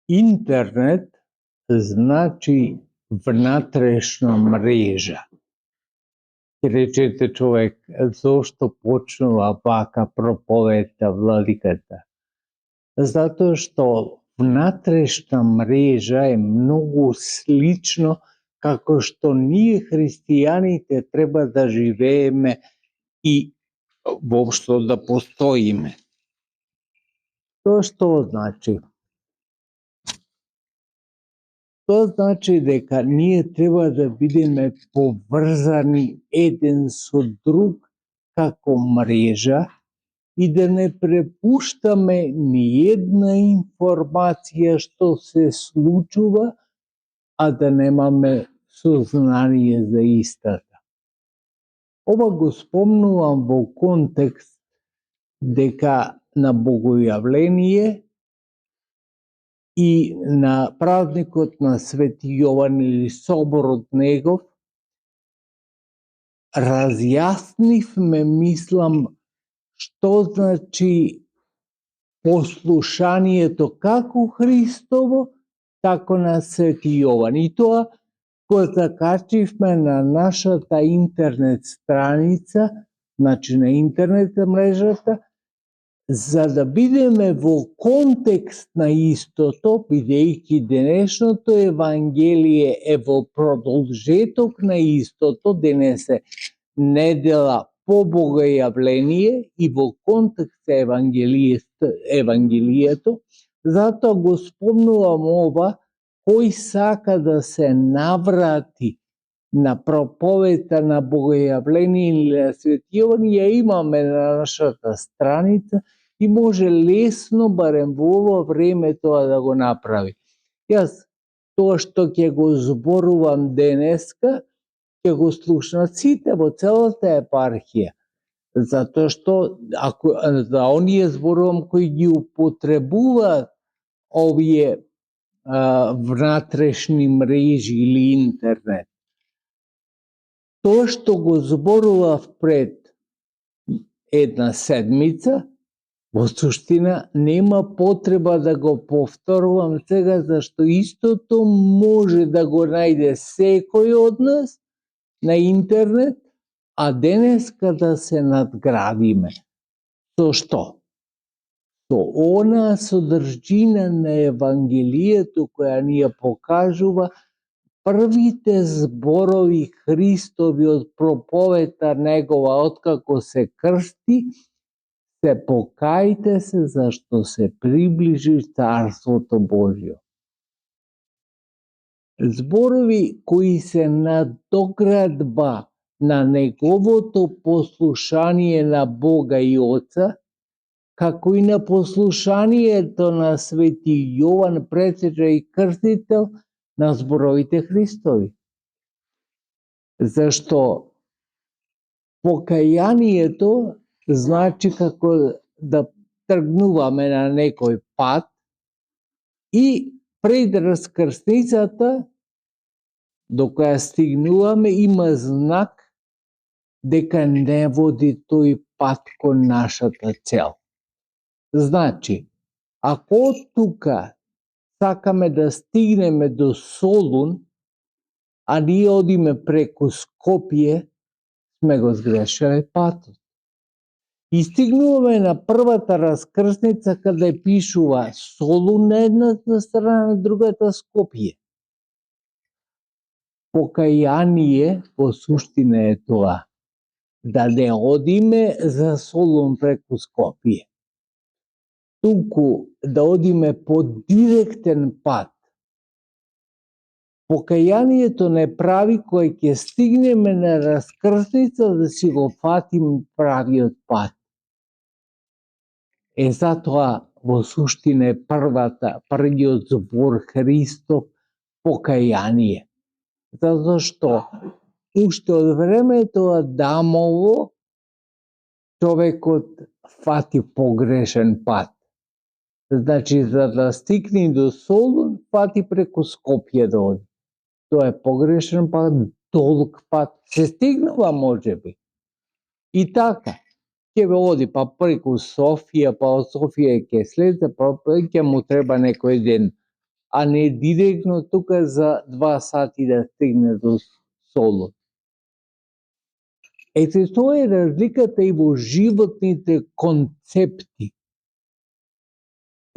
Internet znači внатрешна мрежа. Ќе речете човек, зошто почнува вака проповедта владиката? Затоа што внатрешна мрежа е многу слично како што ние христијаните треба да живееме и воопшто да постоиме. Тоа што значи? Тоа значи дека ние треба да бидеме поврзани еден со друг како мрежа и да не препуштаме ни една информација што се случува, а да немаме сознание за истата. Ова го спомнувам во контекст дека на Богојавление и на празникот на Свети Јован или соборот негов, разјаснивме, мислам, што значи послушанието како Христово, така на Свети Јован. И тоа го закачивме на нашата интернет страница, значи на интернет мрежата, за да бидеме во контекст на истото, бидејќи денешното Евангелие е во продолжеток на истото, денес е недела по Богојавление и во контекст Евангелието, затоа го спомнувам ова, кој сака да се наврати на проповедта на Богојавление или на Свети Јован, ја имаме на нашата страница и може лесно, барем во ова време, тоа да го направи. Јас тоа што ќе го зборувам денеска, ќе го слушнат сите во целата епархија. Затоа што, ако за оние зборувам кои ги употребуваат овие внатрешни мрежи или интернет. Тоа што го зборував пред една седмица, во суштина нема потреба да го повторувам сега, зашто истото може да го најде секој од нас на интернет, а денеска да се надградиме. Со што? Со онаа содржина на Евангелието која ни ја покажува првите зборови Христови од проповедта негова откако се крсти, се покајте се зашто се приближи Царството Божјо. Зборови кои се надоградба на неговото послушание на Бога и Оца, како и на послушанието на Свети Јован Претеча и Крстител на зборовите Христови. Зашто покајанието значи како да тргнуваме на некој пат и пред раскрсницата до која стигнуваме има знак дека не води тој пат кон нашата цел. Значи, ако од тука сакаме да стигнеме до Солун, а ние одиме преку Скопје, сме го сгрешиле патот. И стигнуваме на првата раскрсница каде пишува Солун на едната страна, на другата Скопје. Покајание во суштина е тоа, да не одиме за Солун преку Скопје, туку да одиме по директен пат. Покајанието не прави кој ќе стигнеме на раскрсница да си го фатиме правиот пат. Затоа во суштина е првиот збор Христов покајание. Затоа што уште од времето Адамово човекот фати погрешен пат. Значи, за да стигне до Солун, фати преку Скопје да оди. Тоа е погрешен пат, долг пат. Се стигнува можеби. И така, ќе ве оди па преку Софија, па од Софија ќе слезе, па ќе му треба некој ден а не директно тука за 2 сати да стигне до солот. Ете, тоа е разликата и во животните концепти.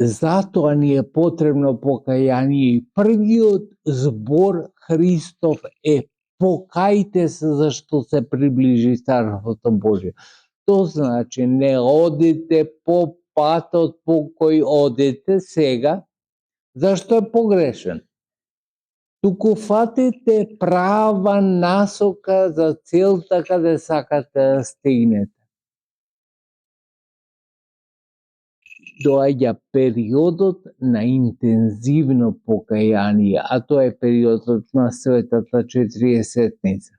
Затоа ни е потребно покаяние и првиот збор Христов е покајте се зашто се приближи Царството Божие. Тоа значи не одите по патот по кој одите сега, зашто е погрешен. Туку фатите права насока за целта каде сакате да стигнете. Доаѓа периодот на интензивно покаяние, а тоа е периодот на Светата Четириесетница.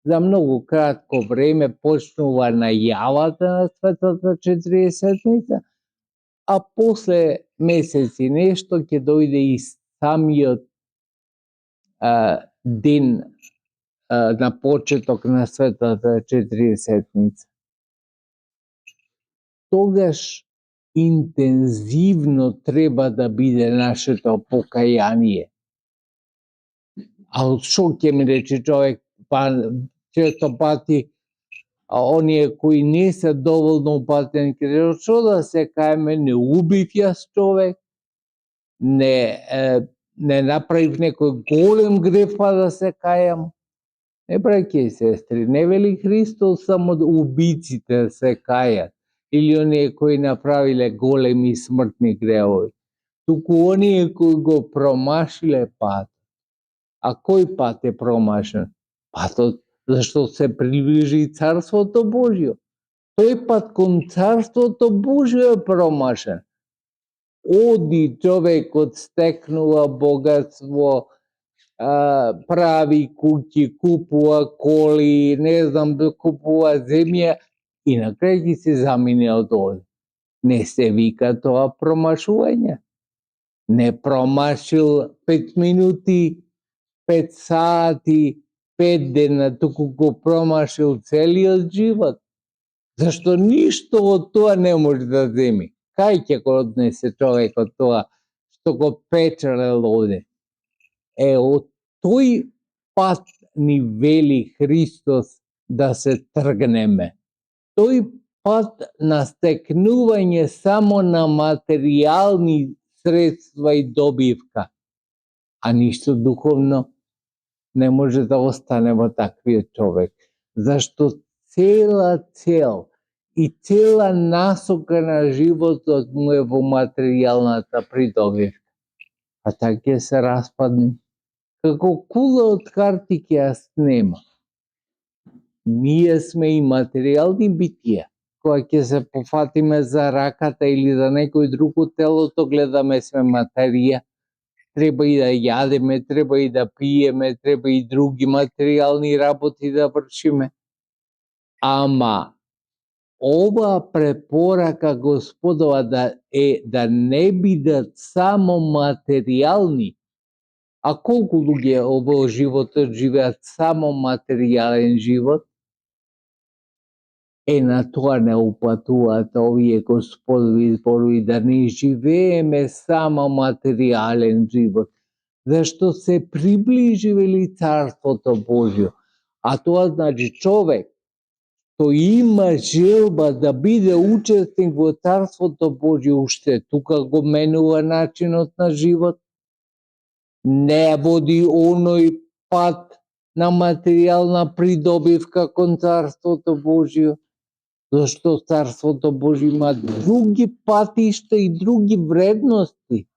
За многу кратко време почнува најавата на Светата Четириесетница, а после месеци нешто ќе дојде и самиот ден на почеток на Светата Четириесетница. Тогаш интензивно треба да биде нашето покаяние. А што ќе ми рече човек, па често пати оние кои не се доволно упатени, ќе што да се каеме, не убив јас човек, не направив некој голем греф па да се кајам. Не, браќи и сестри, не вели Христос само убиците се кајат или оние кои направиле големи смртни гревови, туку оние кои го промашиле пат. А кој пат е промашен? Патот зашто се приближи Царството Божјо. Тој пат кон Царството Божјо е промашен. Оди човекот стекнува богатство, прави куќи, купува коли, не знам, купува земја и на крај ги се замине од овде. Не се вика тоа промашување. Не промашил 5 минути, 5 сати, 5 дена, туку го промашил целиот живот. Зашто ништо од тоа не може да земи. Кај ќе го однесе човекот тоа што го печелел овде? Од тој пат ни вели Христос да се тргнеме. Тој пат на стекнување само на материјални средства и добивка, а ништо духовно не може да остане во таквиот човек. Зашто цела цел и цела насока на животот му е во материјалната придобивка. А така ќе се распадне. Како кула од карти ќе ја снема. Ние сме и материјални битија. Кога ќе се пофатиме за раката или за некој друг од телото, гледаме сме материја. Треба и да јадеме, треба и да пиеме, треба и други материјални работи да вршиме. Ама ова препорака Господова да не бидат само материјални. А колку луѓе во животот живеат само материјален живот? На тоа не упатуваат овие Господови зборови, да не живееме само материјален живот, зашто се приближи вели Царството Божјо. А тоа значи човек тој има желба да биде учесник во Царството Божјо, уште тука го менува начинот на живот, не води оној пат на материјална придобивка кон Царството Божјо, зашто Царството Божјо има други патишта и други вредности.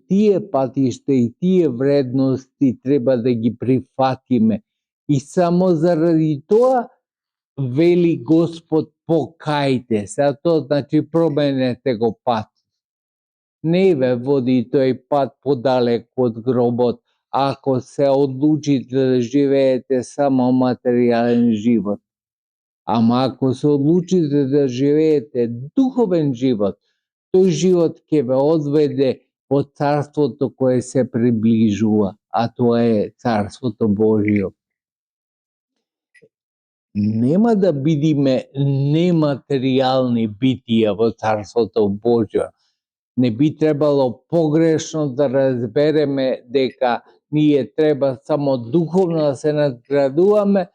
Тие патишта и тие вредности треба да ги прифатиме. И само заради тоа вели Господ покајте се, а тоа значи променете го пат. Не ве води тој пат подалек од гробот, ако се одлучите да живеете само материјален живот. Ама ако се одлучите да живеете духовен живот, тој живот ќе ве одведе во Царството кое се приближува, а тоа е Царството Божјо. Нема да бидиме нематеријални битија во Царството Божјо, Не би требало погрешно да разбереме дека ние треба само духовно да се надградуваме,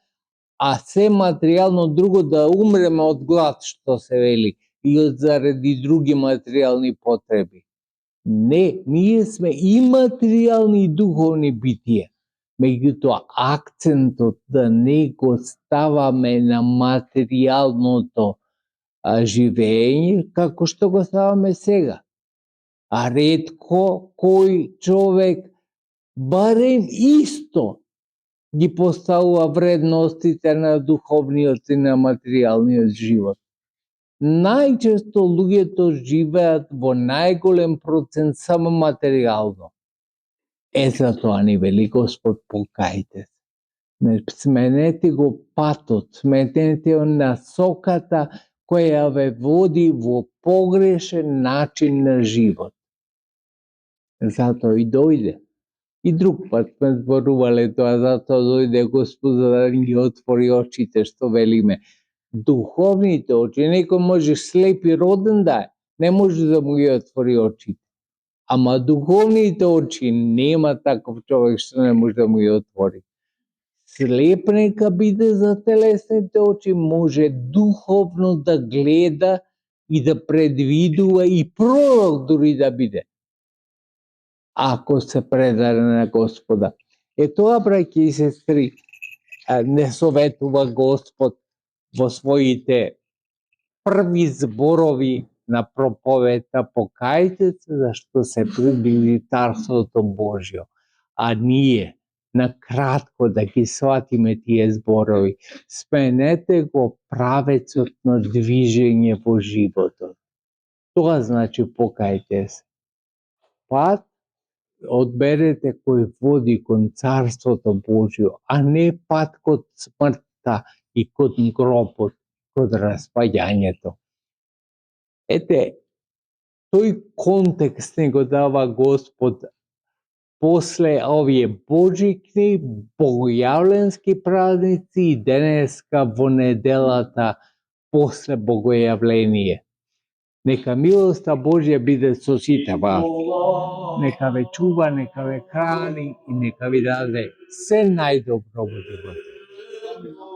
а се материјално друго да умреме од глад, што се вели, и заради други материјални потреби. Не, ние сме и материјални и духовни битија. Меѓутоа, акцентот да не го ставаме на материјалното живење, како што го ставаме сега. А ретко кој човек барем исто ги поставува вредностите на духовниот и на материјалниот живот. Најчесто луѓето живеат во најголем процент само материјално. Затоа ни вели Господ, покајте се. Сменете го патот, сменете насоката која ве води во погрешен начин на живот. Затоа и дојде. И друг пат сме зборувале тоа, затоа дојде Господ за да ни ги отвори очите, што велиме. Духовните очи, некој може слеп и роден да е, не може да му ги отвори очите. Ама духовните очи нема таков човек што не може да му ги отвори. Слеп нека биде за телесните очи, може духовно да гледа и да предвидува и пророк дури да биде, ако се предаде на Господа. Тоа, браќи и сестри, не советува Господ во своите први зборови на проповета, покајте се, зашто се приближи Царството Божјо. А ние, на кратко да ги сватиме тие зборови, сменете го правецот на движење во животот. Тоа значи покајте се. Пат одберете кој води кон Царството Божјо, а не пат код смртта и код гробот, код распаѓањето. Ете, тој контекст не го дава Господ после овие божикни, богојавленски празници и денеска во неделата после Богојавление. Нека милоста Божја биде со сите вас. Нека ве чува, нека ве храни и нека ви даде се најдобро во животот.